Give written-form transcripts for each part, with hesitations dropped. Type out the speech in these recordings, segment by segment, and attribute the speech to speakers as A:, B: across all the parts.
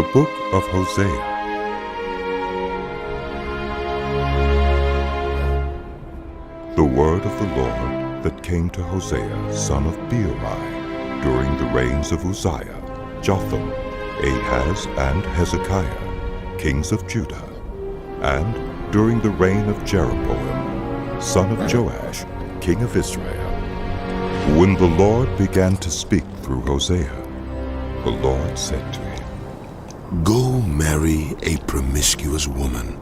A: The Book of Hosea. The word of the Lord that came to Hosea, son of Beeri, during the reigns of Uzziah, Jotham, Ahaz, and Hezekiah, kings of Judah, and during the reign of Jeroboam, son of Joash, king of Israel. When the Lord began to speak through Hosea, the Lord said to him,
B: "Go marry a promiscuous woman,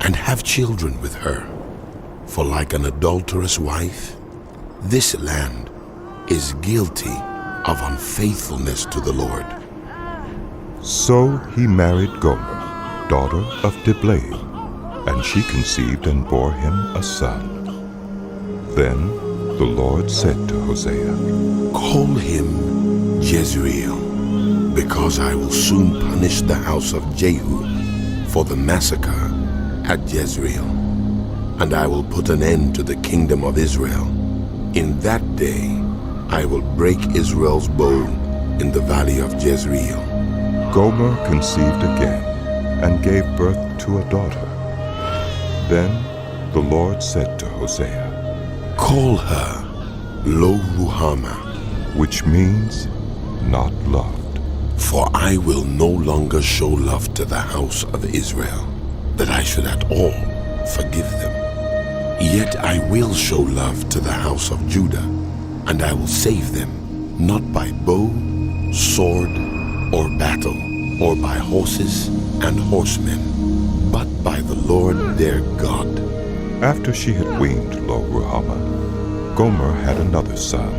B: and have children with her. For like an adulterous wife, this land is guilty of unfaithfulness to the Lord."
A: So he married Gomer, daughter of Diblaim, and she conceived and bore him a son. Then the Lord said to Hosea,
B: "Call him Jezreel, because I will soon punish the house of Jehu for the massacre at Jezreel, and I will put an end to the kingdom of Israel. In that day I will break Israel's bow in the valley of Jezreel."
A: Gomer conceived again and gave birth to a daughter. Then the Lord said to Hosea,
B: "Call her Lo-Ruhamah,
A: which means not loved.
B: for I will no longer show love to the house of Israel, that I should at all forgive them. Yet I will show love to the house of Judah, and I will save them, not by bow, sword, or battle, or by horses and horsemen, but by the Lord their God."
A: After she had weaned Lo-Ruhamah, Gomer had another son.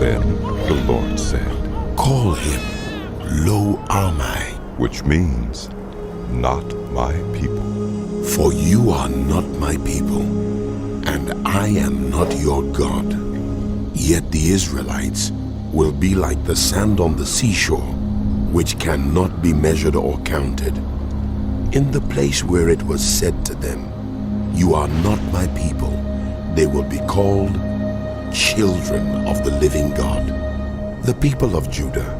A: Then the Lord said,
B: "Call him Lo-Ammi,
A: which means not my people.
B: for you are not my people, and I am not your God. Yet the Israelites will be like the sand on the seashore, which cannot be measured or counted. In the place where it was said to them, 'You are not my people,' they will be called children of the living God. The people of Judah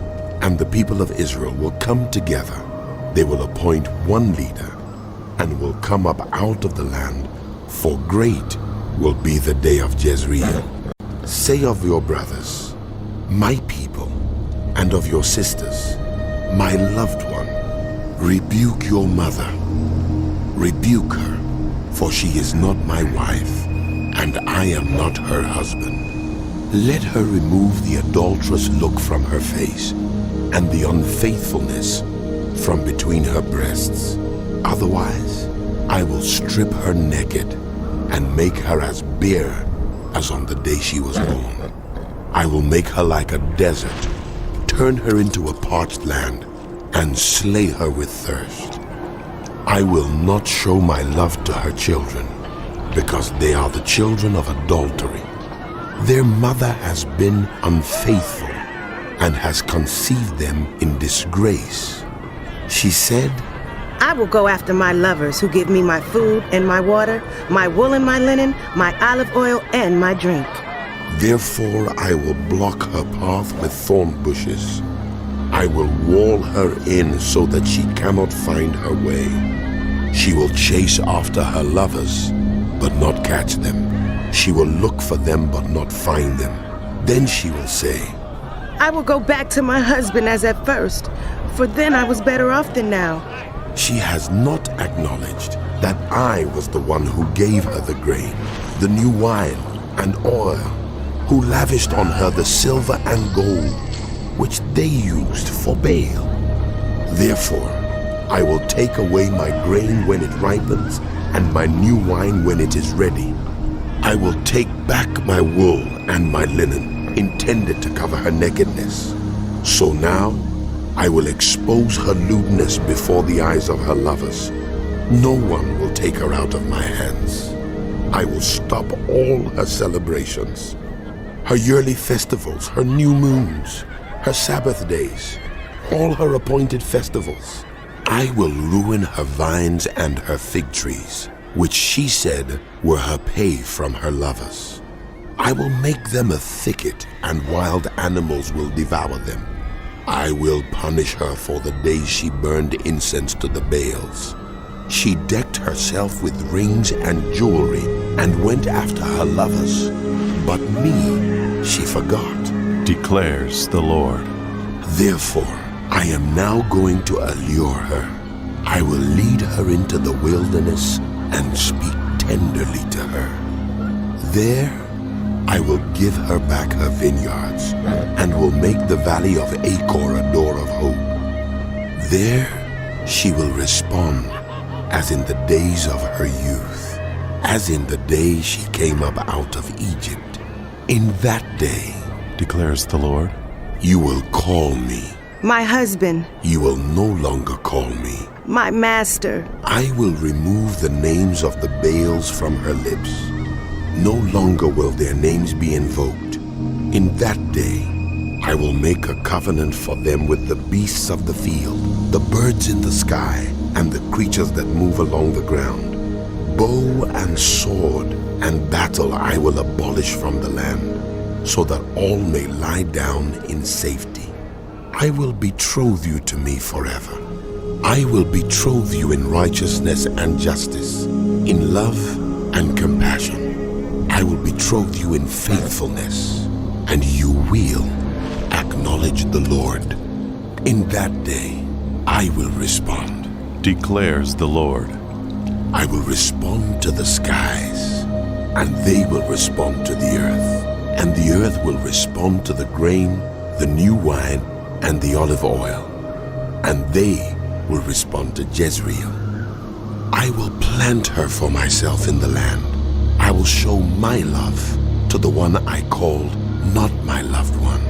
B: and the people of Israel will come together. They will appoint one leader and will come up out of the land, for great will be the day of Jezreel. Say of your brothers, 'My people,' and of your sisters, 'My loved one.' Rebuke your mother. Rebuke her, for she is not my wife, and I am not her husband. Let her remove the adulterous look from her face, and the unfaithfulness from between her breasts. Otherwise, I will strip her naked and make her as bare as on the day she was born. I will make her like a desert, turn her into a parched land, and slay her with thirst. I will not show my love to her children, because they are the children of adultery. Their mother has been unfaithful and has conceived them in disgrace. She said,
C: "I will go after my lovers who give me my food and my water, my wool and my linen, my olive oil and my drink."
B: Therefore I will block her path with thorn bushes. I will wall her in so that she cannot find her way. She will chase after her lovers, but not catch them. She will look for them, but not find them. Then she will say,
C: "I will go back to my husband as at first, for then I was better off than now."
B: She has not acknowledged that I was the one who gave her the grain, the new wine and oil, who lavished on her the silver and gold, which they used for Baal. Therefore, I will take away my grain when it ripens, and my new wine when it is ready. I will take back my wool and my linen, intended to cover her nakedness. So now I will expose her lewdness before the eyes of her lovers. No one will take her out of my hands. I will stop all her celebrations, her yearly festivals, her new moons, her Sabbath days, all her appointed festivals. I will ruin her vines and her fig trees, which she said were her pay from her lovers. I will make them a thicket, and wild animals will devour them. I will punish her for the days she burned incense to the Baals. She decked herself with rings and jewelry and went after her lovers. But me she forgot,
D: declares the Lord.
B: Therefore, I am now going to allure her. I will lead her into the wilderness and speak tenderly to her. There, I will give her back her vineyards and will make the valley of Achor a door of hope. There, she will respond as in the days of her youth, as in the day she came up out of Egypt. In that day,
D: declares the Lord,
B: you will call me.
C: My husband,
B: You will no longer call me.
C: my master.
B: I will remove the names of the Baals from her lips. No longer will their names be invoked. In that day, I will make a covenant for them with the beasts of the field, the birds in the sky, and the creatures that move along the ground. Bow and sword and battle I will abolish from the land, so that all may lie down in safety. I will betroth you to me forever. I will betroth you in righteousness and justice, in love and compassion. I will betroth you in faithfulness, and you will acknowledge the Lord. In that day, I will respond,
D: declares the Lord.
B: I will respond to the skies, and they will respond to the earth, and the earth will respond to the grain, the new wine, and the olive oil, and they will respond to Jezreel. I will plant her for myself in the land. I will show my love to the one I called not my loved one.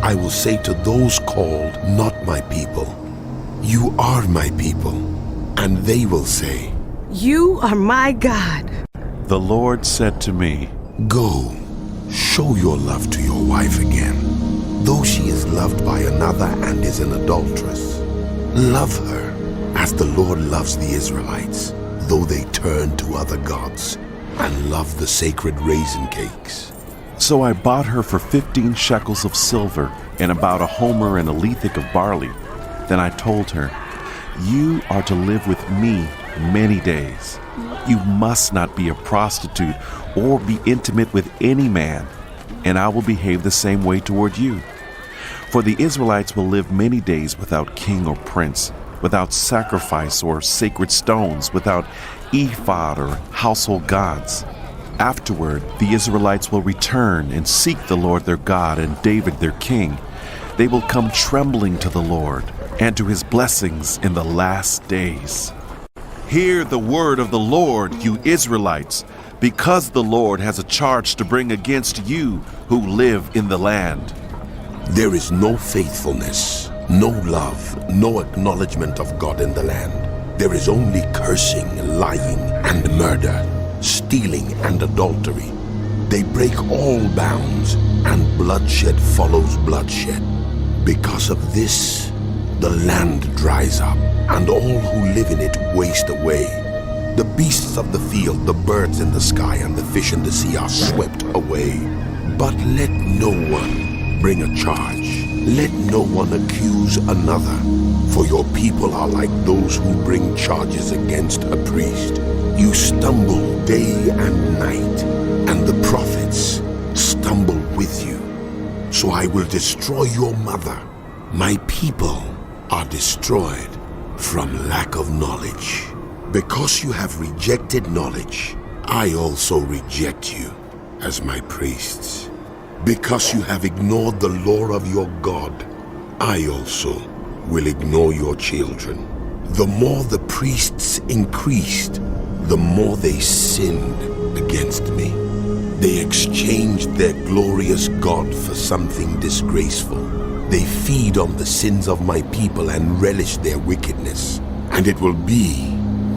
B: I will say to those called not my people, you are my people, and they will say,
C: You are my God.
D: The Lord said to me,
B: go, show your love to your wife again. Though she is loved by another and is an adulteress, love her as the Lord loves the Israelites, though they turn to other gods and love the sacred raisin cakes.
D: So I bought her for 15 shekels of silver and about a homer and a lethek of barley. Then I told her, you are to live with me many days. You must not be a prostitute or be intimate with any man, and I will behave the same way toward you. For the Israelites will live many days without king or prince, without sacrifice or sacred stones, without ephod or household gods. Afterward, the Israelites will return and seek the Lord their God and David their king. They will come trembling to the Lord and to his blessings in the last days. Hear the word of the Lord, you Israelites, because the Lord has a charge to bring against you who live in the land.
B: There is no faithfulness, no love, no acknowledgement of God in the land. There is only cursing, lying, and murder, stealing and adultery. They break all bounds, and bloodshed follows bloodshed. Because of this, the land dries up, and all who live in it waste away. The beasts of the field, the birds in the sky, and the fish in the sea are swept away. But let no one bring a charge. Let no one accuse another. For your people are like those who bring charges against a priest. You stumble day and night, and the prophets stumble with you. So I will destroy your mother. My people are destroyed from lack of knowledge. Because you have rejected knowledge, I also reject you as my priests. Because you have ignored the law of your God, I also will ignore your children. The more the priests increased, the more they sinned against me. They exchanged their glorious God for something disgraceful. They feed on the sins of my people and relish their wickedness. And it will be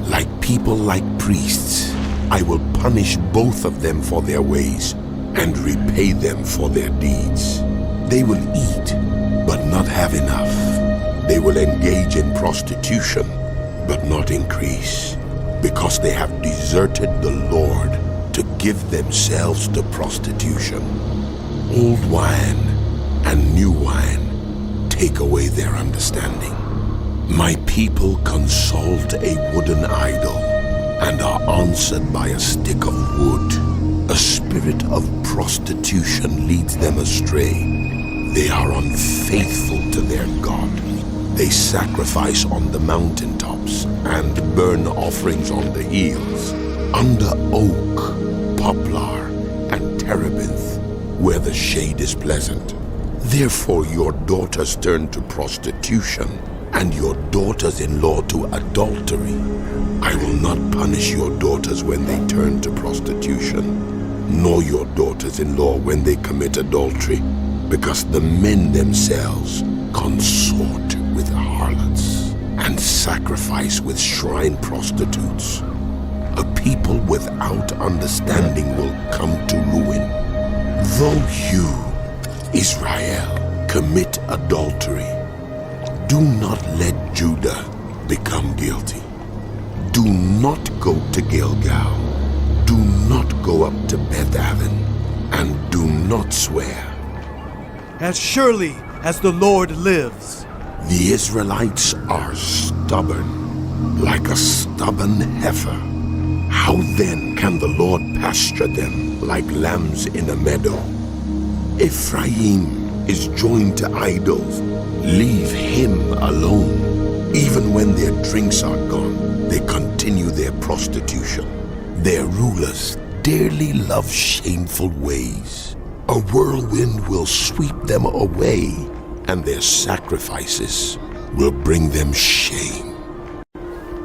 B: like people like priests. I will punish both of them for their ways and repay them for their deeds. They will eat, but not have enough. They will engage in prostitution, but not increase, because they have deserted the Lord to give themselves to prostitution. Old wine and new wine take away their understanding. My people consult a wooden idol and are answered by a stick of wood. A spirit of prostitution leads them astray. They are unfaithful to their God. They sacrifice on the mountaintops and burn offerings on the hills, under oak, poplar, and terebinth, where the shade is pleasant. Therefore your daughters turn to prostitution, and your daughters-in-law to adultery. I will not punish your daughters when they turn to prostitution, nor your daughters-in-law when they commit adultery, because the men themselves consort with harlots and sacrifice with shrine prostitutes. A people without understanding will come to ruin. Though you, Israel, commit adultery, do not let Judah become guilty. Do not go to Gilgal. Do not go up to Beth-aven, and do not swear.
E: As surely as the Lord lives.
B: The Israelites are stubborn, like a stubborn heifer. How then can the Lord pasture them like lambs in a meadow? Ephraim is joined to idols. Leave him alone. Even when their drinks are gone, they continue their prostitution. Their rulers dearly love shameful ways. A whirlwind will sweep them away, and their sacrifices will bring them shame.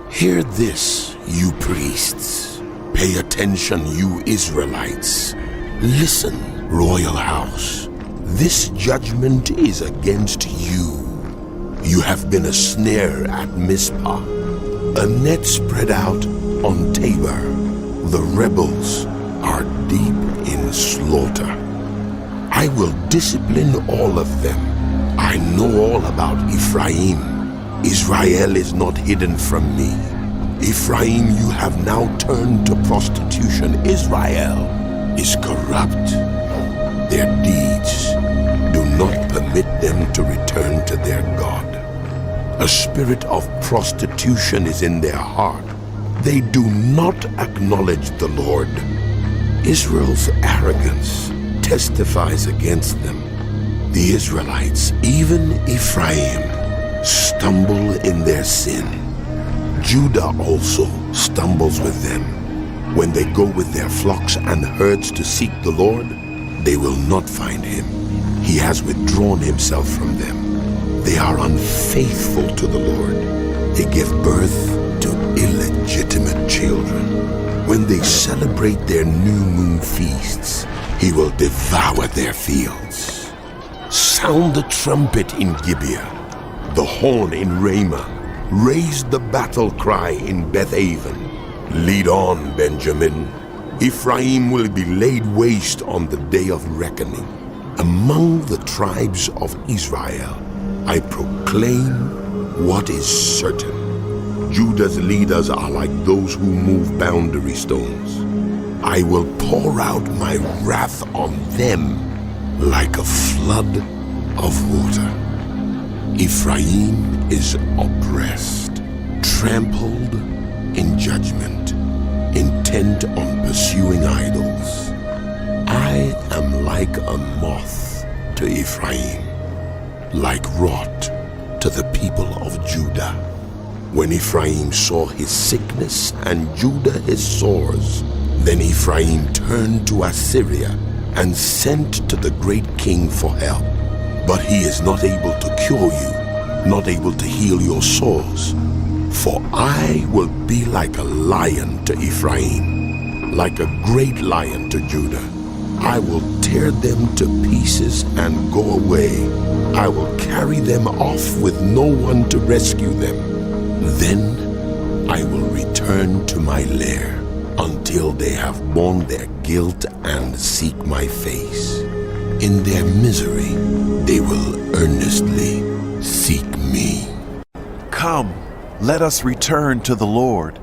B: Hear this, you priests. Pay attention, you Israelites. Listen, royal house. This judgment is against you. You have been a snare at Mizpah, a net spread out on Tabor. The rebels are deep in slaughter. I will discipline all of them. I know all about Ephraim. Israel is not hidden from me. Ephraim, you have now turned to prostitution. Israel is corrupt. Their deeds do not permit them to return to their God. A spirit of prostitution is in their heart. They do not acknowledge the Lord. Israel's arrogance testifies against them. The Israelites, even Ephraim, stumble in their sin. Judah also stumbles with them. When they go with their flocks and herds to seek the Lord, they will not find him. He has withdrawn himself from them. They are unfaithful to the Lord. They give birth to illegitimate children. When they celebrate their new moon feasts, he will devour their fields. Sound the trumpet in Gibeah, the horn in Ramah. Raise the battle cry in Beth-aven. Lead on, Benjamin. Ephraim will be laid waste on the day of reckoning. Among the tribes of Israel, I proclaim what is certain. Judah's leaders are like those who move boundary stones. I will pour out my wrath on them like a flood of water. Ephraim is oppressed, trampled in judgment, intent on pursuing idols. I am like a moth to Ephraim, like rot to the people of Judah. When Ephraim saw his sickness and Judah his sores, then Ephraim turned to Assyria and sent to the great king for help. But he is not able to cure you, not able to heal your sores. For I will be like a lion to Ephraim, like a great lion to Judah. I will tear them to pieces and go away. I will carry them off with no one to rescue them. Then I will return to my lair until they have borne their guilt and seek my face. In their misery, they will earnestly seek me.
D: Come, let us return to the Lord.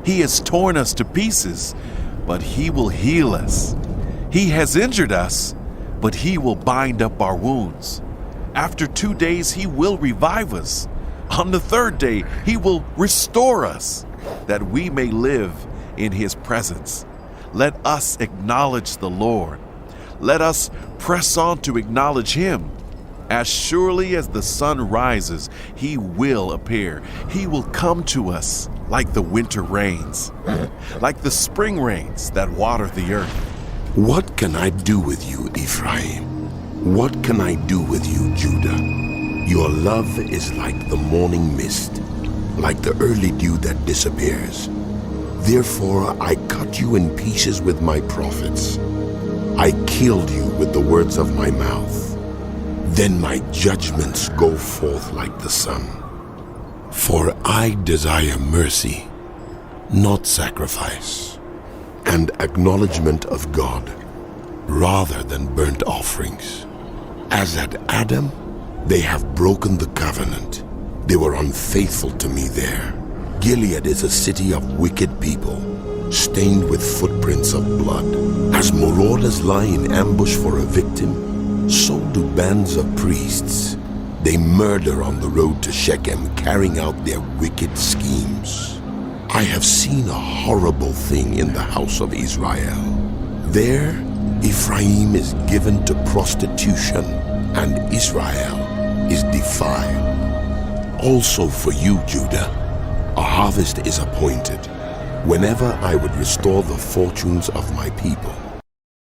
D: He has torn us to pieces, but he will heal us. He has injured us, but he will bind up our wounds. After 2 days, he will revive us. On the third day, he will restore us, that we may live in his presence. Let us acknowledge the Lord. Let us press on to acknowledge him. As surely as the sun rises, he will appear. He will come to us like the winter rains, like the spring rains that water the earth.
B: What can I do with you, Ephraim? What can I do with you, Judah? Your love is like the morning mist, like the early dew that disappears. Therefore I cut you in pieces with my prophets. I killed you with the words of my mouth. Then my judgments go forth like the sun. For I desire mercy, not sacrifice, and acknowledgement of God, rather than burnt offerings. As at Adam, they have broken the covenant. They were unfaithful to me there. Gilead is a city of wicked people, stained with footprints of blood. As marauders lie in ambush for a victim, so do bands of priests. They murder on the road to Shechem, carrying out their wicked schemes. I have seen a horrible thing in the house of Israel. There, Ephraim is given to prostitution, and Israel is defiled. Also for you, Judah, a harvest is appointed, whenever I would restore the fortunes of my people.